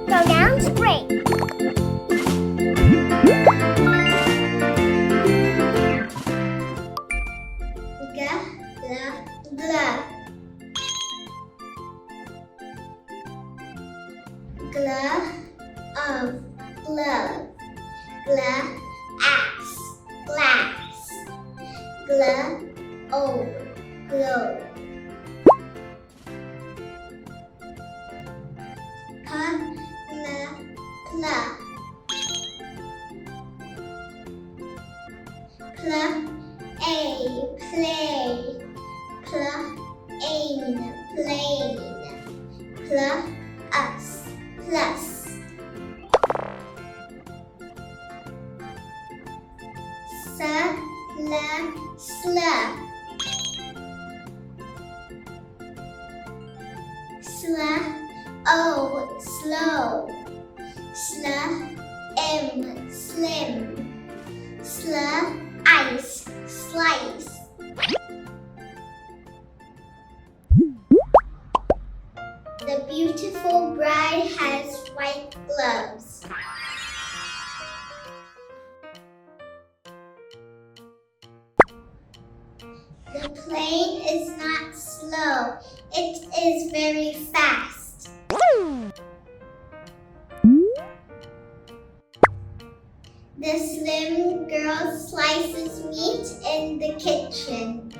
Pronouns break. Glove of glove. Glass, glass. Glove of glove. Plug, a play. Plane, plane. Plus, plus. Slur. Slow. Slim. Ice, slice. The beautiful bride has white gloves. The plane is not slow. It is very fast. The slim girl slices meat in the kitchen.